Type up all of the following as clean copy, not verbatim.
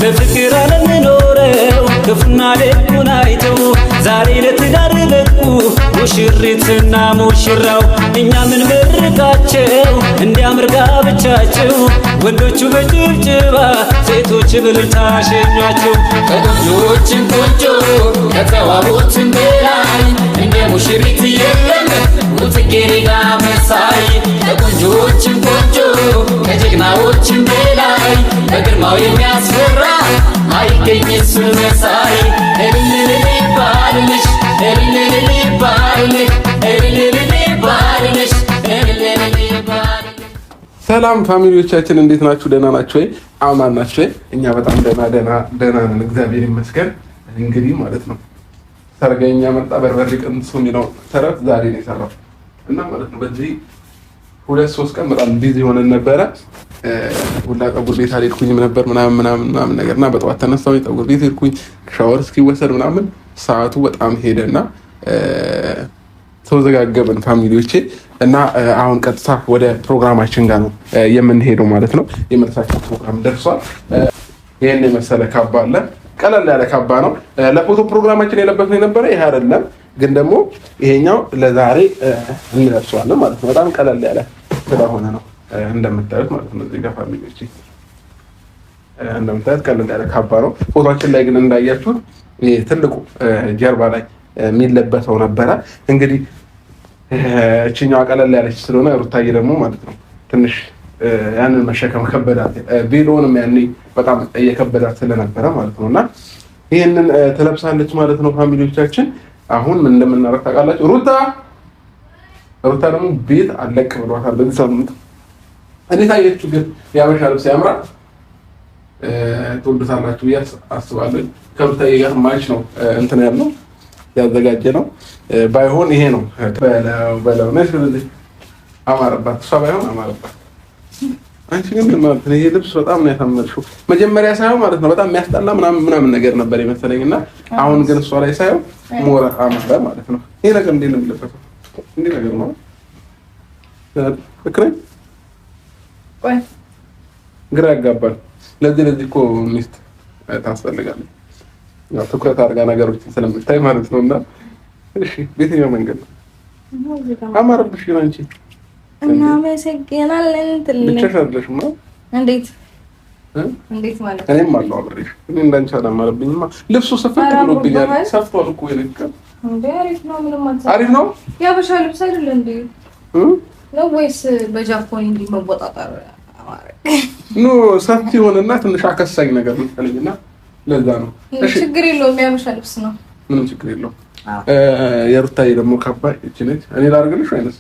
በፍቅር ዓለም ኖረው ክፉና ደጉን አይተው ዛሬ ለትዳር በቁ ሙሽሪትና ሙሽራው እኛ ምን መርቃቸው እንዲያምር ጋብቻቸው ወንዶቹ በጭብጨባ ሴቶች በእልልታ ሸኟቸው ከቆንጆዎችም ቆንጆ ከተዋቡትም በላይ እንደ ሙሽሪት የለም ጽጌረዳ መሳይ ከቆንጆዎችም ቆንጆ ከጀግናዎችም በላይ በግርማው የሚያስፈራ አይገኝ እሱ መሳይ እልል ይባልልሽ እልል ይባልልሽ እልል ይባልልሽ እልል ይባልልሽ። ሰላም ፋሚሊዎቻችን እንዴት ናችሁ? ደህና ናችሁ ወይ? አማን ናችሁ ወይ? እኛ በጣም ደህና ነን፣ እግዚአብሔር ይመስገን። እንግዲህ ማለት ነው ሰርገኛ መጣ በርበሬ ቀንሶ የሚለው ተረት ዛሬ ነው የሰራው እና ማለት ነው በዚህ 2-3 ቀን በጣም ቢዚ ሆነን ነበረ። ሁላ ፀጉር ቤት አልሄድኩኝም ነበር ምናምን ነገርና በጠዋት ተነሳሁ፣ ፀጉር ቤት ሄድኩኝ፣ ሻወር እስኪወሰድ ምናምን ሰዓቱ በጣም ሄደና ተወዘጋገብን ፋሚሊዎቼ እና አሁን ቀጥታ ወደ ፕሮግራማችን ጋር ነው የምንሄደው ማለት ነው። የመልሳችን ፕሮግራም ደርሷል። ይሄን የመሰለ ካባ አለ፣ ቀለል ያለ ካባ ነው። ለፎቶ ፕሮግራማችን የለበስነው የነበረ ይሄ አይደለም፣ ግን ደግሞ ይሄኛው ለዛሬ እንለብሰዋለን ማለት ነው። በጣም ቀለል ያለ ስለሆነ ነው እንደምታዩት ማለት ነው። እዚህ ጋር ፋሚሊዎቼ እንደምታዩት ቀለል ያለ ካባ ነው። ፎቶአችን ላይ ግን እንዳያችሁት ይሄ ትልቁ ጀርባ ላይ የሚለበሰው ነበረ። እንግዲህ እቺኛዋ ቀለል ያለች ስለሆነ ሩታዬ ደግሞ ማለት ነው ትንሽ ያንን መሸከም ከበዳት፣ ቬሎንም ያኔ በጣም እየከበዳት ስለነበረ ማለት ነውና ይሄንን ትለብሳለች ማለት ነው። ፋሚሊዎቻችን አሁን ምን እንደምናደርግ ታውቃላችሁ? ሩታ ደግሞ ቤት አለቅ ብሏታል በዚህ ሳምንት። እንዴት አየችሁ ግን? የሀበሻ ልብስ ያምራል። ትወዱታላችሁ ብዬ አስባለሁ። ከሩታዬ ጋር ማች ነው እንትን ያለው ያዘጋጀ ነው። ባይሆን ይሄ ነው በለው ነሽ ስለዚህ አማረባት። እሷ ባይሆን አማረባት። አንቺ ግን ማለት ነው ይሄ ልብስ በጣም ነው ያሳመርሽው። መጀመሪያ ሳይሆን ማለት ነው በጣም የሚያስጠላ ምናምን ነገር ነበር የመሰለኝና አሁን ግን እሷ ላይ ሳይሆን ሞራ አማረ ማለት ነው። ይሄ ነገር እንዴት ነው የሚለበሰው? እንዴ ነገር ነው እክሬ ወይ ግራ ያጋባል። ለዚህ እኮ ሚስት ታስፈልጋለች። ያው ትኩረት አድርጋ ነገሮችን ስለምታይ ማለት ነውና እሺ በየትኛው መንገድ ነው አማረብሽ ግን አንቺ? እና መሰገናለን ትልልኝ ብቻሽ አይደለሽማ። እንዴት ማለት እኔም አለው አብሬሽ። እኔ እንዳንቺ አላማረብኝማ። ልብሱ ሰፍቶ ብሎብኛል። ሰፍቷል እኮ ይልከም እንዴ አሪፍ ነው። ምንም ማለት አሪፍ ነው። የሀበሻ ልብስ አይደል እንዴ? ነው ወይስ በጃፖኒ እንዲህ መወጣጣር አማረ? ኖ ሰፊ ሆነና ትንሽ አከሳኝ ነገር መሰለኝና ለዛ ነው። እሺ ችግር የለውም። የሀበሻ ልብስ ነው፣ ምንም ችግር የለውም። የሩታዬ ደግሞ ካባ እቺ ነች። እኔ ላድርግልሽ ወይንስ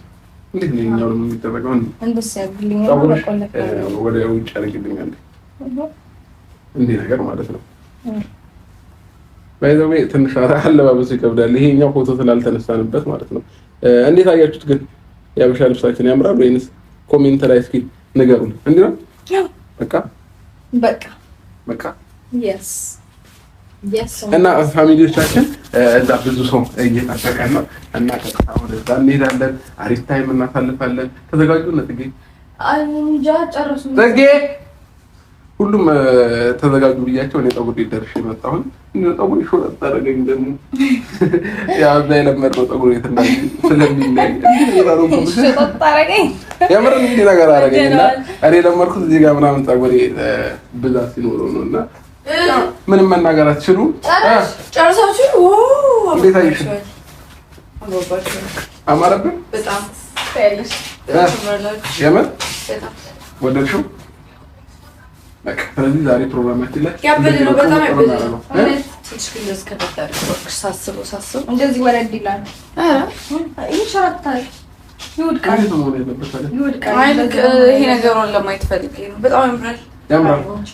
እንዴት ነው የሚኛው ነው የሚደረገው? እንደዚህ ያግልኝ ነው ወደ ውጭ አድርግልኛል እንዴ ነገር ማለት ነው። ባይዘው ትንሽ አለባበሱ ይከብዳል። ይሄኛው ፎቶ ስላልተነሳንበት ማለት ነው። እንዴት አያችሁት ግን? የሀበሻ ልብሳችን ያምራል ወይንስ? ኮሜንት ላይ እስኪ ንገሩን። እንዴ ነው በቃ yes እና ፋሚሊዎቻችን እዛ ብዙ ሰው እየጠበቀን ነው እና ቀጥታ ወደዛ እንሄዳለን። አሪፍ ታይም እናሳልፋለን። ተዘጋጁ። ነጥጌ አንጃ ጨርሱ። ዘጌ ሁሉም ተዘጋጁ ብያቸው እኔ ፀጉር ቤት ደርሼ መጣሁኝ። ፀጉር ሾጥ አደረገኝ ደግሞ ያው እዛ የለመድነው ፀጉር ቤት እንደዚህ ስለሚለኝ የምር እንዲህ ነገር አደረገኝና እኔ ለመድኩት እዚህ ጋር ምናምን ፀጉሬ ብዛት ሲኖረው ነው እና ምንም መናገር አትችሉም። ጨርሳችሁ እንዴት አይሽ? አማረብን በጣም ታያለሽ። የምር ወደድሽው? በቃ ስለዚህ ዛሬ ፕሮግራማችን ላይ ያበደ ነው። በጣም ያበደ ነው። ትንሽ ግን እንደዚህ ከተታሪ ሳስበው እንደዚህ ወረድ ይላል። ይሸራታል፣ ይወድቃል። ይሄ ነገሩን ለማየት ፈልጌ ነው። በጣም ያምራል።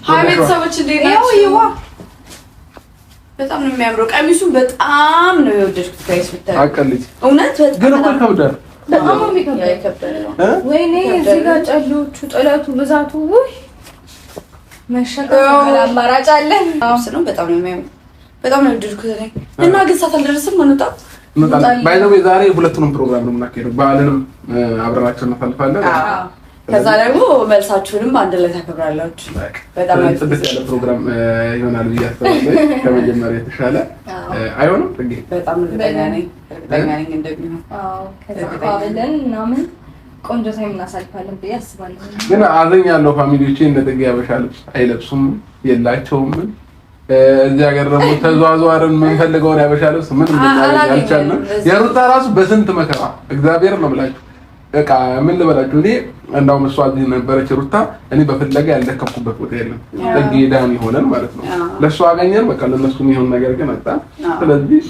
ሀይ ቤተሰቦች እንዴት ናችሁ? በጣም ነው የሚያምረው። ቀሚሱን በጣም ነው የወደድኩት። ጋይስ ብታይ አቀልኝ እውነት ግን እኮ ይከብዳል። በጣም ነው የሚከብደው። ወይኔ እዚህ ጋር ጨሎቹ ጥለቱ ብዛቱ ወይ መሸከም አማራጭ አለ ነው። በጣም ነው የሚያምረው። በጣም ነው የወደድኩት እና ግን ሰዓት አልደረሰም ማለት ባይ ዘ ወይ ዛሬ ሁለቱንም ፕሮግራም ነው የምናካሄደው። በዓልንም አብረናቸው እናሳልፋለን። ከዛ ደግሞ መልሳችሁንም አንድ ላይ ታከብራላችሁ። በጣም ጽድት ያለ ፕሮግራም ይሆናል ብዬ አስባለሁ። ከመጀመሪያ የተሻለ አይሆንም? በጣም እርግጠኛ ነኝ እንደሚሆን። ከዛ ብለን ምናምን ቆንጆ ታይም እናሳልፋለን ብዬ አስባለሁ። ግን አዘኛለሁ ፋሚሊዎቼ እንደ ጥጌ አበሻ ልብስ አይለብሱም፣ የላቸውም። እዚህ ሀገር ደግሞ ተዟዟርን የምንፈልገውን ያበሻ ልብስ ምን ልናገኝ አልቻልንም። የሩታ ራሱ በስንት መከራ እግዚአብሔር ነው የምላችሁ። በቃ ምን ልበላችሁ፣ እኔ እንዳውም እሷ እዚህ ነበረች ሩታ፣ እኔ በፍለጋ ያልደከምኩበት ቦታ የለም። ጥጌ ዳኒ ሆነን ማለት ነው። ለእሱ አገኘን፣ በቃ ለእነሱ የሚሆን ነገር ግን አጣ። ስለዚህ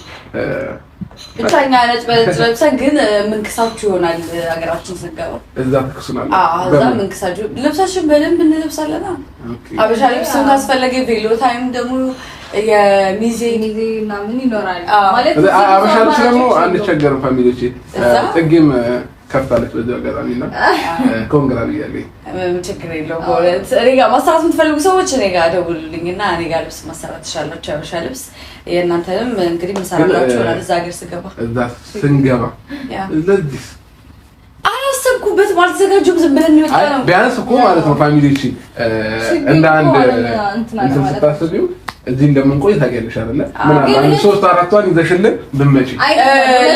ብቻ እኛ ነጭ በነጭ ለብሰን ግን ምንክሳችሁ ይሆናል ሀገራችን ስንገባ እዛ ትክሱናል። እዛ ምንክሳችሁ ልብሳችን በደንብ እንለብሳለን። አበሻ ልብስም ካስፈለገ ቬሎ ታይም ደግሞ የሚዜ ምናምን ይኖራል ማለት አበሻ ልብስ ደግሞ አንቸገርም ፋሚሊዎቼ። ጥጌም ከፍታለች በዚህ አጋጣሚ እና ኮንግራ ብያለሁ። ችግር የለውም። በእውነት እኔ ጋር ማሰራት የምትፈልጉ ሰዎች እኔ ጋር ደውሉልኝና እኔ ጋር ልብስ ማሰራት ትችላላችሁ። አበሻ ልብስ የእናንተንም እንግዲህ መሰራላችሁ ይሆናል እዛ ሀገር ስንገባ ለዚህ አላሰብኩበትም፣ አልተዘጋጁም። ዝም ብለን የሚወጣ ነው። ቢያንስ እኮ ማለት ነው ፋሚሊዎቼ እንደ አንድ እንትን ስታስቢው እዚህ እንደምንቆይ ታውቂያለሽ አይደለ? ምናምን 3-4ቷን ይዘሽልን ብትመጪ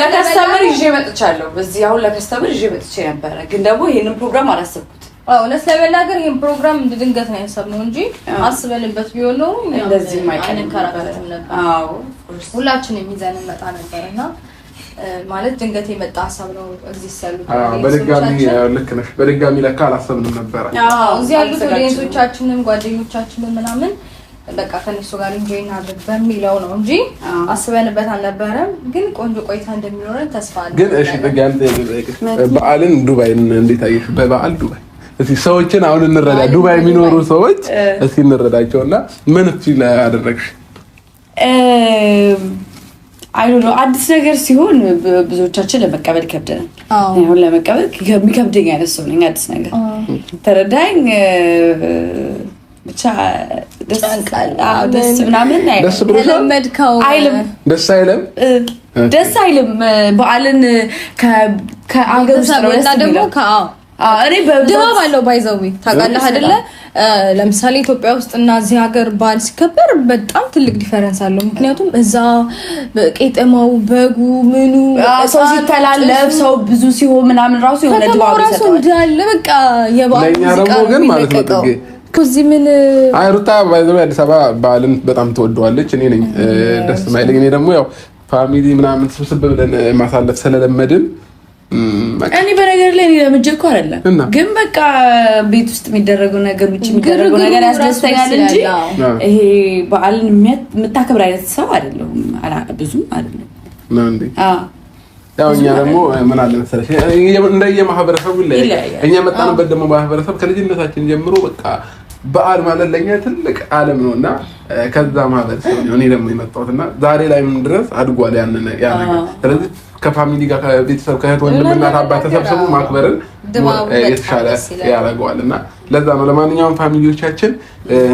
ለከስተመር ይዤ መጥቻለሁ። በዚህ አሁን ለከስተመር ይዤ መጥቼ ነበረ፣ ግን ደግሞ ይሄንን ፕሮግራም አላሰብኩት። እውነት ለመናገር ይሄን ፕሮግራም ድንገት ነው ያሰብነው እንጂ አስበንበት ቢሆን ነው እንደዚህ አንከራከርም ነበር። ሁላችንም ይዘን እንመጣ ነበርና ማለት ድንገት የመጣ ሀሳብ ነው። እዚህ ያሉት በድጋሚ ልክ ነሽ፣ በድጋሚ ለካ አላሰብንም ነበር። እዚህ ያሉት ኦዲየንሶቻችንም ጓደኞቻችንም ምናምን በቃ ከነሱ ጋር ኢንጆይ እናድርግ በሚለው ነው እንጂ አስበንበት አልነበረም። ግን ቆንጆ ቆይታ እንደሚኖረን ተስፋ አለን። ግን እሺ ጥጋንተ በዓልን ዱባይ እንዴት አየሽ? በበዓል ዱባይ እስኪ ሰዎችን አሁን እንረዳ። ዱባይ የሚኖሩ ሰዎች እስኪ እንረዳቸውና ምን ፊል አደረግሽ? አይዶሎ አዲስ ነገር ሲሆን ብዙዎቻችን ለመቀበል ይከብደናል። አሁን ለመቀበል የሚከብደኝ አይነት ሰው ነኝ። አዲስ ነገር ተረዳኝ ብቻ ደስ ምናምን ተለመድከው አይልም። ደስ አይልም። በዓልን ከአገር ውስጥ ነው እና ደግሞ እኔ ድባብ አለው ባይዘዊ ታውቃለህ አይደለ? ለምሳሌ ኢትዮጵያ ውስጥ እና እዚህ ሀገር በዓል ሲከበር በጣም ትልቅ ዲፈረንስ አለው። ምክንያቱም እዛ ቄጠማው በጉ ምኑ ሰው ሲተላለፍ ሰው ብዙ ሲሆን ምናምን ራሱ የሆነ ድባብ ይሰጣል እንዳለ በቃ የበዓል ሙዚቃ ግን ማለት ነው። እዚህ ምን ሩታ ባይዘው አዲስ አበባ በዓልን በጣም ትወደዋለች። እኔ ነኝ ደስ ማይለኝ። እኔ ደግሞ ያው ፋሚሊ ምናምን ስብስብ ብለን ማሳለፍ ስለለመድን እኔ በነገር ላይ ለምጄ እኮ አይደለም፣ ግን በቃ ቤት ውስጥ የሚደረገው ነገር ውጪ የሚደረገው ነገር ያስደስተኛል እንጂ ይሄ በዓልን የምታከብር አይነት ሰው አይደለሁም። ብዙም አይደለም ነው እንዴ? ያው እኛ ደግሞ ምን አለ መሰለሽ እንደየማህበረሰቡ ይለያያል። እኛ መጣንበት ደግሞ ማህበረሰብ ከልጅነታችን ጀምሮ በቃ በዓል ማለት ለኛ ትልቅ ዓለም ነውና ከዛ ማህበረሰብ ነው እኔ ደግሞ የመጣሁትና ዛሬ ላይ ምን ድረስ አድጓል ያን ነገር። ስለዚህ ከፋሚሊ ጋር ከቤተሰብ ከእህት ወንድምና ከአባት ተሰብስቦ ማክበርን የተሻለ ያደርገዋልና ለዛ ነው ለማንኛውም ፋሚሊዎቻችን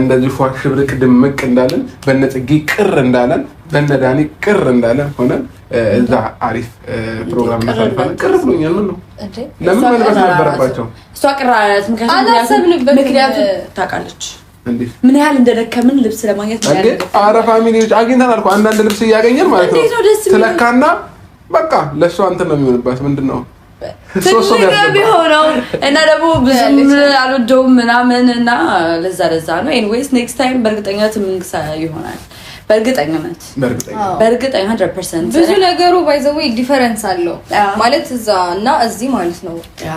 እንደዚህ ፏሽ ብርቅ ድምቅ እንዳለን በነጽጌ ቅር እንዳለን በነዳኒ ቅር እንዳለን ሆነን እዛ አሪፍ ፕሮግራም እናሳልፋለን። ቅር ብሎኛል። ምን ነው ለምን መልበስ ነበረባቸው? እሷ ቅር አላት። ምክንያቱም ታውቃለች ምን ያህል እንደደከምን ልብስ ለማግኘት ማለት ነው። አረ ፋሚሊዎች አግኝተናል እኮ አንዳንድ ልብስ እያገኘን ማለት ነው ስለካና በቃ ለሷ አንተ ነው የሚሆንባት። ምንድነው ትልቅ ቢሆነው እና ደግሞ ብዙም አልወደውም ምናምን እና ለዛ ነው። ኤኒዌይስ ኔክስት ታይም በእርግጠኝነት ምንክሳ ይሆናል። በእርግጠኝነት 100% ብዙ ነገሩ ባይ ዘ ዌይ ዲፈረንስ አለው ማለት እዛ እና እዚህ ማለት ነው።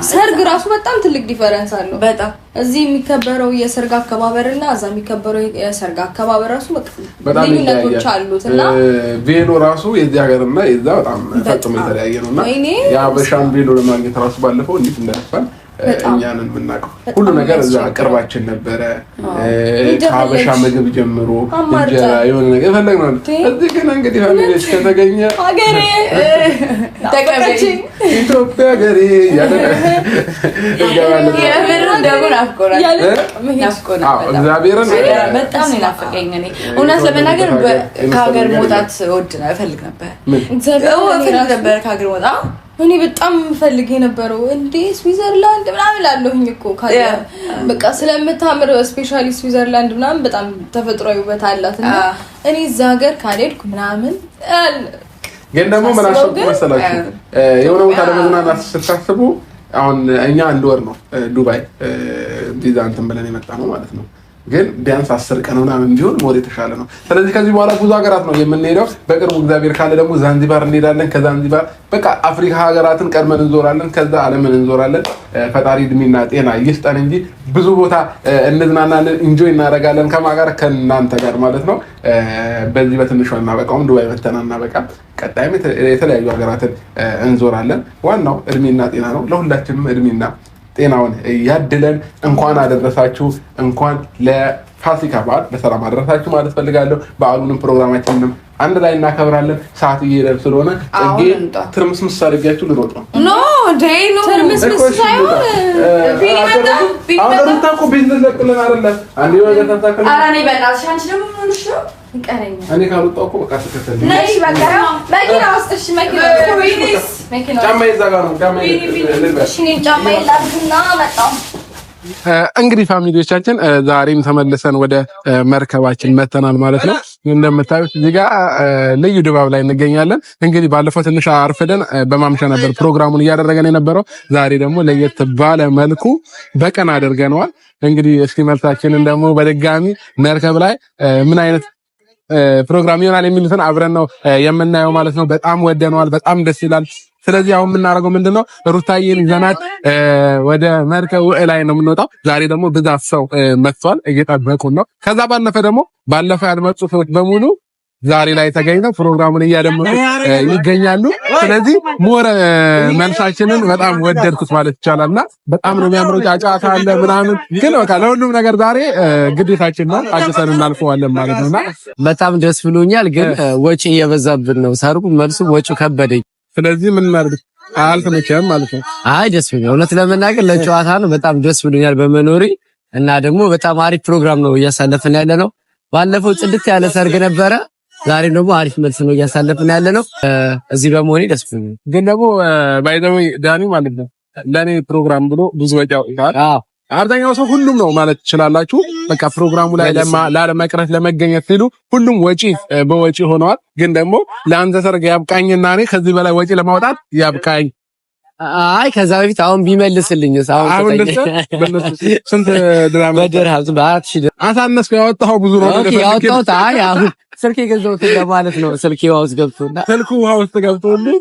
ሰርግ ራሱ በጣም ትልቅ ዲፈረንስ አለው። በጣም እዚህ የሚከበረው የሰርግ አከባበርና እዛ የሚከበረው የሰርግ አከባበር ራሱ በጣም ልዩነቶች አሉትና ቬሎ ራሱ የዚህ ሀገርና የዛ በጣም ፈጽሞ የተለያየ ነውና የአበሻን ቬሎ ለማግኘት ራሱ ባለፈው እንዴት እንደነፋን እኛንን የምናውቀው ሁሉ ነገር እዛ ቅርባችን ነበረ። ከአበሻ ምግብ ጀምሮ እንጀራ የሆነ ነገር ፈለግነው። እዚህ ግን እንግዲህ ፋሚሊዎች ከተገኘ ሀገሬ ተቀበች ኢትዮጵያ ሀገሬ ያለ የምር ደግሞ ናፍቆናል። እግዚአብሔርን በጣም ናፈቀኝ። እኔ እውነት ለመናገር ከሀገር መውጣት እፈልግ ነበር ከሀገር ወጣ እኔ በጣም ፈልጌ የነበረው እንዴ ስዊዘርላንድ ምናምን ላለሁኝ እኮ ካለ በቃ ስለምታምር ስፔሻሊ ስዊዘርላንድ ምናምን በጣም ተፈጥሯዊ ውበት አላትና እኔ እዛ ሀገር ካልሄድኩ ምናምን ግን ደግሞ ምን አሰብኩ መሰላችሁ የሆነ ቦታ ለመዝናናት ስታስቡ አሁን እኛ አንድ ወር ነው ዱባይ ቪዛ እንትን ብለን የመጣ ነው ማለት ነው ግን ቢያንስ 10 ቀን ምናምን ቢሆን ሞር የተሻለ ነው ስለዚህ ከዚህ በኋላ ብዙ ሀገራት ነው የምንሄደው በቅርቡ እግዚአብሔር ካለ ደግሞ ዛንዚባር እንሄዳለን ከዛንዚባር በቃ አፍሪካ ሀገራትን ቀድመን እንዞራለን ከዛ ዓለምን እንዞራለን ፈጣሪ እድሜና ጤና ይስጠን እንጂ ብዙ ቦታ እንዝናናለን ኢንጆይ እናደርጋለን ከማጋር ከናንተ ጋር ማለት ነው በዚህ በትንሹ እናበቃው ዱባይ መተናና በቃ ቀጣይም የተለያዩ ሀገራትን እንዞራለን ዋናው እድሜና ጤና ነው ለሁላችንም እድሜና ጤናውን ያድለን እንኳን አደረሳችሁ እንኳን ለፋሲካ በዓል በሰላም አደረሳችሁ ማለት ፈልጋለሁ በዓሉንም ፕሮግራማችንንም አንድ ላይ እናከብራለን ሰዓት እየደረሰ ስለሆነ ጽጌ ትርምስምስ አድርጋችሁ ልሮጥ ነው ኖ ዴይ ኖ ትርምስምስ ሳይሆን አሁን ታውቁ ቢዝነስ ለቅልን አይደለም አንዴ ወደ ታታከለ አራኔ በእናትሽ አንቺ ደግሞ ምን ሆነሽ ነው ይቀረኛ እኔ ካልወጣሁ እኮ በቃ ተከተል ነይ በቃ መኪና ውስጥሽ መኪና ጫማ ይዛጋ ነው ጫማ እሺ ጫማ ይላልና መጣው እንግዲህ ፋሚሊዎቻችን ዛሬም ተመልሰን ወደ መርከባችን መተናል ማለት ነው እንደምታዩት እዚህ ጋር ልዩ ድባብ ላይ እንገኛለን እንግዲህ ባለፈው ትንሽ አርፈደን በማምሻ ነበር ፕሮግራሙን እያደረገን የነበረው ዛሬ ደግሞ ለየት ባለ መልኩ በቀን አድርገነዋል እንግዲህ እስኪ መልሳችንን ደግሞ በድጋሚ መርከብ ላይ ምን አይነት ፕሮግራም ይሆናል የሚሉትን አብረን ነው የምናየው ማለት ነው በጣም ወደነዋል በጣም ደስ ይላል ስለዚህ አሁን የምናደርገው ምንድነው ሩታዬን ይዘናት ወደ መርከቡ ላይ ነው የምንወጣው ዛሬ ደግሞ ብዛት ሰው መጥቷል እየጠበቁን ነው ከዛ ባለፈ ደግሞ ባለፈ ያልመጡ ሰዎች በሙሉ ዛሬ ላይ ተገኝተው ፕሮግራሙን እያደመጡ ይገኛሉ ስለዚህ ሞረ መልሳችንን በጣም ወደድኩት ማለት ይቻላልና በጣም ነው የሚያምረው ጫጫታ አለ ምናምን ግን በቃ ለሁሉም ነገር ዛሬ ግዴታችን ነው አጭሰን እናልፈዋለን ማለት ነውና በጣም ደስ ብሎኛል ግን ወጪ እየበዛብን ነው ሰርጉ መልሱ ወጪው ከበደኝ ስለዚህ ምን ማለት አልተመቸም ማለት ነው አይ ደስ ብሎኛል እውነት ለመናገር ለጨዋታ ነው በጣም ደስ ብሎኛል በመኖሪ እና ደግሞ በጣም አሪፍ ፕሮግራም ነው እያሳለፍን ያለ ነው ባለፈው ጽድት ያለ ሰርግ ነበረ ዛሬ ደግሞ አሪፍ መልስ ነው እያሳለፍን ያለ ነው እዚህ በመሆኔ ደስ ብሎኛል ግን ደግሞ ባይዘው ዳኒ ማለት ነው ለኔ ፕሮግራም ብሎ ብዙ ወጪ አውጥቷል አብዛኛው ሰው ሁሉም ነው ማለት ትችላላችሁ በቃ ፕሮግራሙ ላይ ለመቅረት ለመገኘት ሲሉ ሁሉም ወጪ በወጪ ሆነዋል ግን ደግሞ ለአንተ ሰርግ ያብቃኝና እኔ ከዚህ በላይ ወጪ ለማውጣት ያብቃኝ አይ ከዛ በፊት አሁን ቢመልስልኝ አሁን ስንት ድራማ በድርሃም በ4000 አሳነስኩ ያወጣው ብዙ ነው ያወጣው አይ አሁን ስልኬ ገዛሁት ለማለት ነው ስልኬ ውስጥ ገብቶና ስልኩ ውስጥ ገብቶልኝ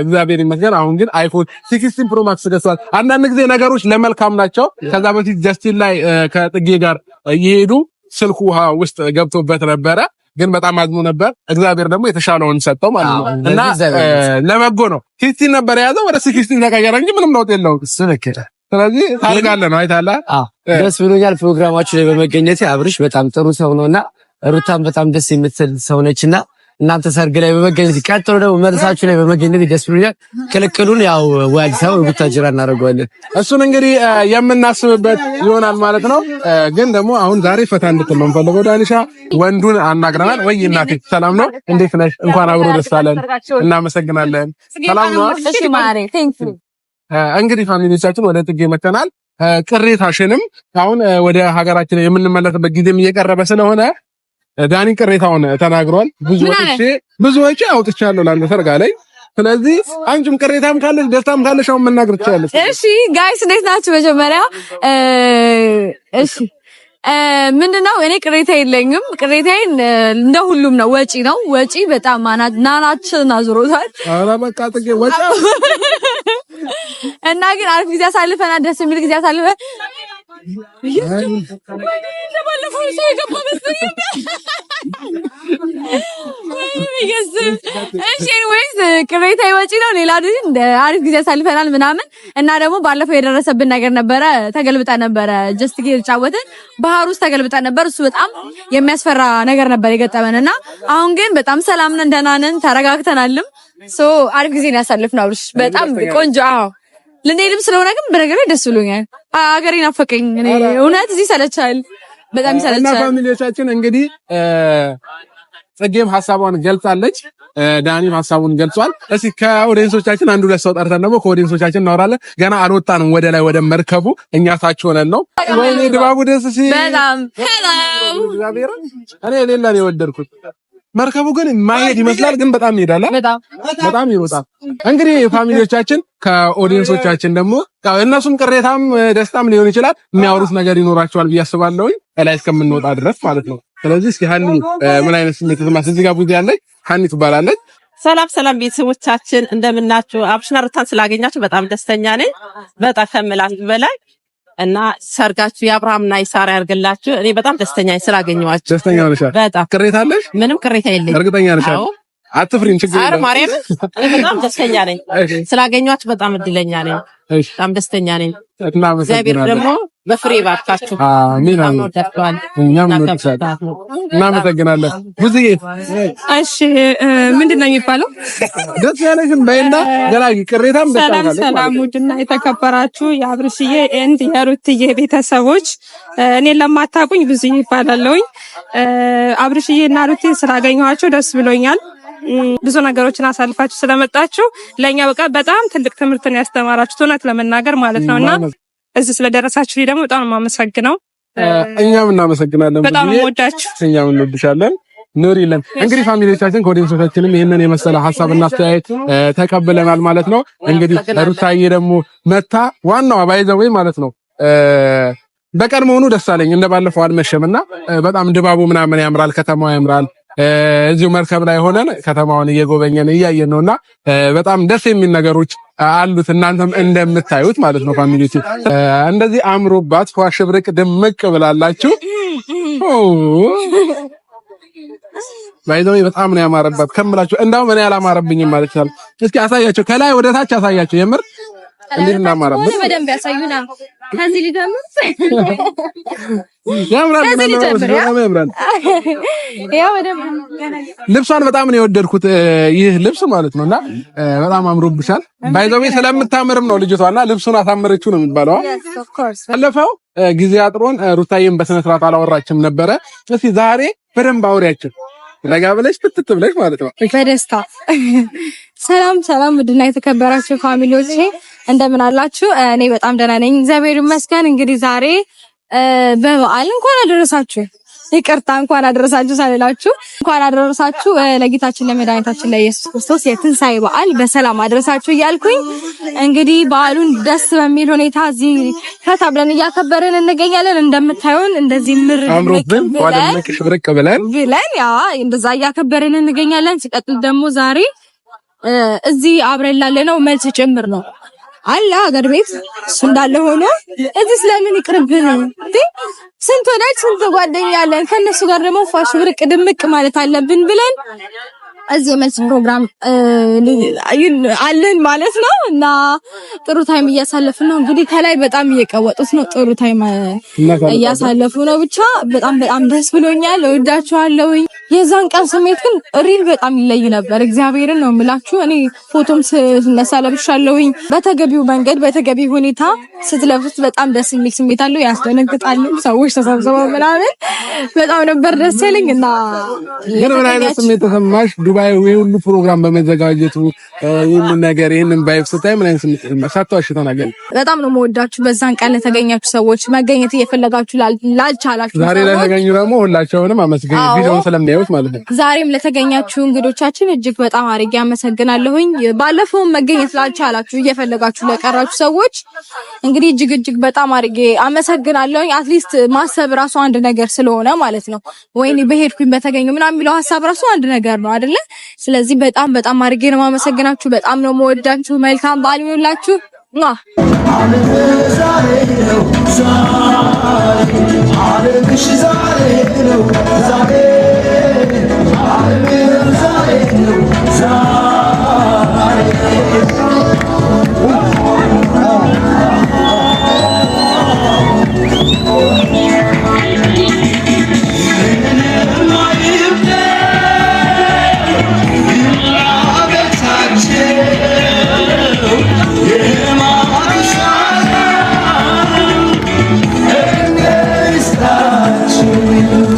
እግዚአብሔር ይመስገን አሁን ግን አይፎን 16 ፕሮ ማክስ ገዝቷል አንዳንድ ጊዜ ነገሮች ለመልካም ናቸው ከዛ በፊት ጀስቲን ላይ ከጥጌ ጋር እየሄዱ ስልኩ ውስጥ ገብቶበት ነበረ ግን በጣም አዝኖ ነበር እግዚአብሔር ደግሞ የተሻለውን ሰጠው ማለት ነው እና ለበጎ ነው 16 ነበር ያዘው ወደ 16 ተቀየረ እንጂ ምንም ለውጥ የለውም እሱ ለከለ ስለዚህ ታርጋለ ነው አይታላ ደስ ብሎኛል ፕሮግራማችሁ ላይ በመገኘቴ አብርሽ በጣም ጥሩ ሰው ነውና ሩታም በጣም ደስ የምትል ሰው ነችና እናንተ ሰርግ ላይ በመገኘት ቀጥሎ ደግሞ መልሳችሁ ላይ በመገኘት ደስ ብሎኛል ክልክሉን ያው ዋልሳው ቡታጅራ እናደርገዋለን እሱን እንግዲህ የምናስብበት ይሆናል ማለት ነው ግን ደግሞ አሁን ዛሬ ፈታ እንድትል ነው የምፈልገው ዳኒሻ ወንዱን አናግረናል ወይ እናቴ ሰላም ነው እንዴት ነሽ እንኳን አብሮ ደስ አለን እናመሰግናለን ሰላም ነው እሺ ማሬ ቴንክ ዩ እንግዲህ ፋሚሊዎቻችን ወደ ጥጌ መተናል ቅሬታሽንም አሁን ወደ ሀገራችን የምንመለስበት ጊዜም እየቀረበ ስለሆነ ዳኒ ቅሬታውን ተናግሯል ብዙ ወጪ አውጥቻለሁ ለአንተ ሰርግ ላይ ስለዚህ አንቺም ቅሬታም ካለሽ ደስታም ካለሽ አሁን መናገር ትችላለሽ እሺ ጋይስ እንዴት ናችሁ መጀመሪያ እሺ ምንድነው እኔ ቅሬታ የለኝም ቅሬታዬን እንደ ሁሉም ነው ወጪ በጣም ናናችን አዝሮታል ኧረ በቃ ጥጌ ወጪ እና ግን አሪፍ ጊዜ አሳልፈናል ደስ የሚል ጊዜ አሳልፈን ለባለፈው ሰው የገባ መስሎኝ እሺ ኤኒዌይስ ቅሬታ ወጪ ነው ሌላ ግን አሪፍ ጊዜ አሳልፈናል ምናምን እና ደግሞ ባለፈው የደረሰብን ነገር ነበረ ተገልብጣ ነበረ ጀስት ጌር ጫወትን ባህር ውስጥ ተገልብጣ ነበር እሱ በጣም የሚያስፈራ ነገር ነበር የገጠመንና አሁን ግን በጣም ሰላም ነን ደህና ነን ተረጋግተናልም ሶ አሪፍ ጊዜ ነው ያሳልፍነው በጣም ቆንጆ ለኔልም ስለሆነ ግን በነገር ላይ ደስ ብሎኛል አገሬን አፈቀኝ እኔ እውነት እዚህ ሰለቻል በጣም ሰለቻል እና ፋሚሊዎቻችን እንግዲህ ጽጌም ሐሳቧን ገልጻለች፣ ዳኒም ሐሳቡን ገልጿል። እስኪ ከኦዲየንሶቻችን አንዱ ለሰው ጠርተን ደግሞ ከኦዲየንሶቻችን እናወራለን። ገና አልወጣንም ወደ ላይ ወደ መርከቡ እኛ ታች ሆነን ነው። ወይኔ ድባቡ ደስ ሲል በጣም እኔ ሌላ ነው የወደድኩት። መርከቡ ግን ማይሄድ ይመስላል፣ ግን በጣም ይሄዳል፣ በጣም ይሮጣል። እንግዲህ ፋሚሊዎቻችን ከኦዲየንሶቻችን ደግሞ እነሱም ቅሬታም ደስታም ሊሆን ይችላል የሚያወሩት ነገር ይኖራቸዋል ብዬ አስባለሁ፣ ላይ እስከምንወጣ ድረስ ማለት ነው። ስለዚህ እስኪ ሀኒ ምን አይነት ስሜት ተሰማሽ? እዚህ ጋር ቡዜ ያለች ሀኒ ትባላለች። ሰላም ቤተሰቦቻችን እንደምናችሁ። አብርሽና ሩታን ስላገኛችሁ በጣም ደስተኛ ነኝ፣ በጣም ከምላችሁ በላይ እና ሰርጋችሁ የአብርሃምና የሳራ ያርግላችሁ። እኔ በጣም ደስተኛ ነኝ ስላገኘኋችሁ። ደስተኛ ነሽ? በጣም ቅሬታ አለሽ? ምንም ቅሬታ የለኝም። እርግጠኛ ነሽ? አትፍሪም? ችግር የለም። አረ ማርያም በጣም ደስተኛ ነኝ ስላገኘኋችሁ። በጣም እድለኛ ነኝ። በጣም ደስተኛ ነኝ። እግዚአብሔር ደግሞ በፍሬ ባርካችሁ። አሜን አሜን። እናመሰግናለን። ብዙዬ እሺ፣ ምንድነው የሚባለው? ደስ ያለሽን በእንዳ ገላጊ ቅሬታም ደስ ሰላም ውድና የተከበራችሁ የአብርሽዬ ኤንድ የሩትዬ ቤተሰቦች፣ እኔን ለማታውቁኝ ብዙዬ ይባላለሁኝ። አብርሽዬ እና ሩትዬ ስላገኘኋቸው ደስ ብሎኛል። ብዙ ነገሮችን አሳልፋችሁ ስለመጣችሁ ለኛ በቃ በጣም ትልቅ ትምህርትን ያስተማራችሁ እውነት ለመናገር ማለት ነውና እዚህ ስለደረሳችሁ ደግሞ በጣም የማመሰግነው። እኛም እናመሰግናለን። በጣም ወዳችሁ። እኛም እንወድሻለን። ኑሪልን። እንግዲህ ፋሚሊዎቻችን ከኦዲየንሶቻችንም ይሄንን የመሰለ ሐሳብና አስተያየት ተቀብለናል ማለት ነው። እንግዲህ ሩታዬ ደግሞ መታ ዋናው ባይዘው ማለት ነው በቀድሞውኑ ደስ አለኝ። እንደባለፈው አልመሸምና በጣም ድባቡ ምናምን ያምራል፣ ከተማው ያምራል። እዚሁ መርከብ ላይ ሆነን ከተማውን እየጎበኘን እያየን ነውና በጣም ደስ የሚል ነገሮች አሉት። እናንተም እንደምታዩት ማለት ነው ፋሚሊቲ እንደዚህ አምሮባት ፏሽብርቅ ድምቅ ብላላችሁ። ባይዘው በጣም ነው ያማረባት ከምላችሁ። እንዳውም እኔ አላማረብኝም ማለት ይችላል። እስኪ አሳያቸው፣ ከላይ ወደ ታች አሳያቸው። የምር እንዴት እናማረበት በደንብ ያሳዩና ከዚህ ሊጀምር ያምራል። ልብሷን በጣም ነው የወደድኩት፣ ይህ ልብስ ማለት ነውና በጣም አምሮብሻል። ባይዘው ስለምታምርም ነው ልጅቷና ልብሱን አሳመረችው ነው የሚባለው። አለፈው ጊዜ አጥሮን ሩታዬም በስነ ስርዓት አላወራችም ነበረ። እስኪ ዛሬ በደንብ አውሪያችን ረጋ ብለሽ ፍትት ብለሽ ማለት ነው በደስታ። ሰላም ውድና የተከበራችሁ ፋሚሊዎቼ እንደምን አላችሁ? እኔ በጣም ደህና ነኝ እግዚአብሔር ይመስገን። እንግዲህ ዛሬ በበዓል እንኳን አደረሳችሁ፣ ይቅርታ እንኳን አደረሳችሁ ሳልላችሁ እንኳን አደረሳችሁ ለጌታችን ለመድኃኒታችን ለኢየሱስ ክርስቶስ የትንሣኤ በዓል በሰላም አደረሳችሁ እያልኩኝ እንግዲህ በዓሉን ደስ በሚል ሁኔታ እዚህ ፈታ ብለን እያከበርን እንገኛለን። እንደምታዩን እንደዚህ ምር ብለን ያ እንደዛ እያከበርን እንገኛለን። ሲቀጥል ደግሞ ዛሬ እዚህ አብረን ላለነው መልስ ጭምር ነው አለ ሀገር ቤት እሱ እንዳለ ሆኖ እዚህ ስለምን ይቅርብን እንዴ? ስንት ወዳጅ ስንት ጓደኛ ያለን ከነሱ ጋር ደግሞ ፋሽ ብርቅ ድምቅ ማለት አለብን ብለን እዚህ መልስ ፕሮግራም አለን ማለት ነው። እና ጥሩ ታይም እያሳለፍን ነው። እንግዲህ ከላይ በጣም እየቀወጡት ነው። ጥሩ ታይም እያሳለፉ ነው። ብቻ በጣም ደስ ብሎኛል። እወዳችኋለሁ። የዛን ቀን ስሜት ግን ሪል በጣም ይለይ ነበር። እግዚአብሔርን ነው የምላችሁ። እኔ ፎቶም ስነሳ ለብሻለሁኝ። በተገቢው መንገድ በተገቢው ሁኔታ ስትለብሱት በጣም ደስ የሚል ስሜት አለው። ያስደነግጣል። ሰዎች ተሰብስበው ምናምን በጣም ነበር ደስ ያለኝ። እና ምን አይነት ስሜት ተሰማሽ? ዱባይ ወይ ሁሉ ፕሮግራም በመዘጋጀቱ ይሄንን ባይፍ ስታይ ምን አይነት ስሜት ተሰማሽ? ተናገር። በጣም ነው የምወዳችሁ። በዛን ቀን ለተገኛችሁ ሰዎች መገኘት እየፈለጋችሁ ላልቻላችሁ ዛሬ ለተገኙ ደግሞ ሁላችሁንም አመስግኑ። ቪዲዮውን ስለሚያዩት ማለት ነው። ዛሬም ለተገኛችሁ እንግዶቻችን እጅግ በጣም አድርጌ አመሰግናለሁኝ። ባለፈው መገኘት ላልቻላችሁ እየፈለጋችሁ ለቀራችሁ ሰዎች እንግዲህ እጅግ በጣም አድርጌ አመሰግናለሁኝ። አትሊስት ማሰብ ራሱ አንድ ነገር ስለሆነ ማለት ነው። ወይኔ በሄድኩኝ በተገኘው ምናምን የሚለው ሐሳብ ራሱ አንድ ነገር ነው አይደለ? ስለዚህ በጣም አድርጌ ነው የማመሰግናችሁ። በጣም ነው የምወዳችሁ። መልካም በዓል ይሁንላችሁ። We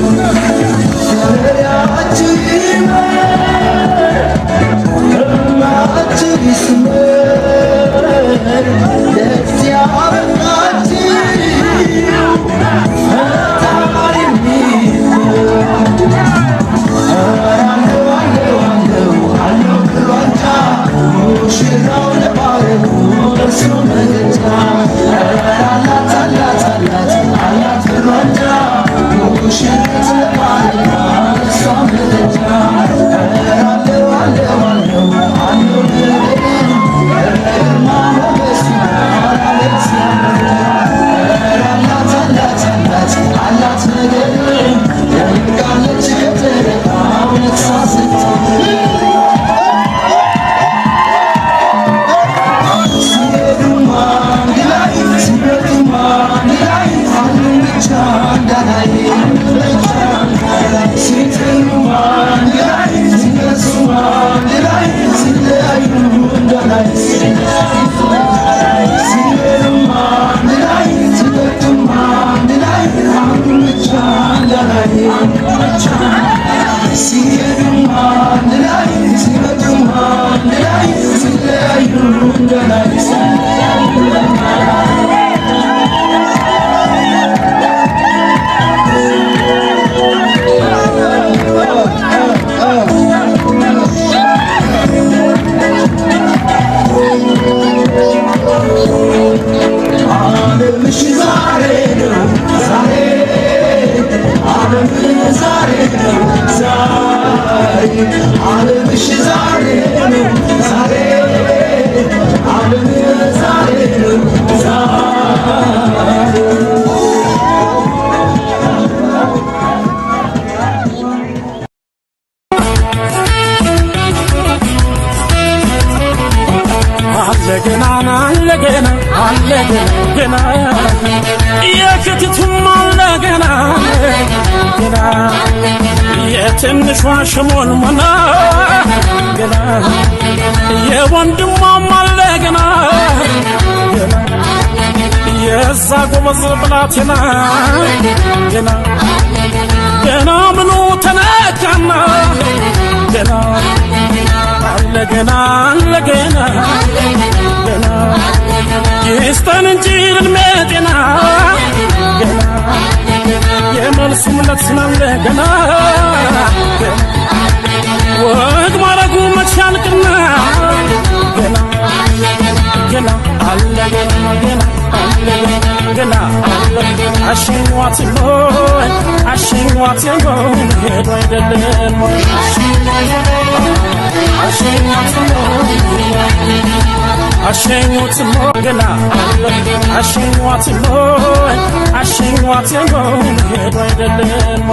የትንሿ ሽሞን ሞና ገና የወንድሟም አለ ገና የዛ ጎበዝ ብላቴና ገና ገና ምኑ ተነካና ገና አለ ገና አለ ገና ገና ይስጠን እንጂ እድሜ ጤና ገና የመልሱ ምለት ስላለ ገና ወግ ማረጉ መች ያልቅና ገና ገና አለ ገና ገና አለ ገና አሸኟት ሆይ አሸኟት ሆይ ሄዶ አይደለም አሸኟት ሆይ አሸኟት ሆይ ገና አሸኟት ሆይ አሸኟት ሆይ ሄዶ አይደለም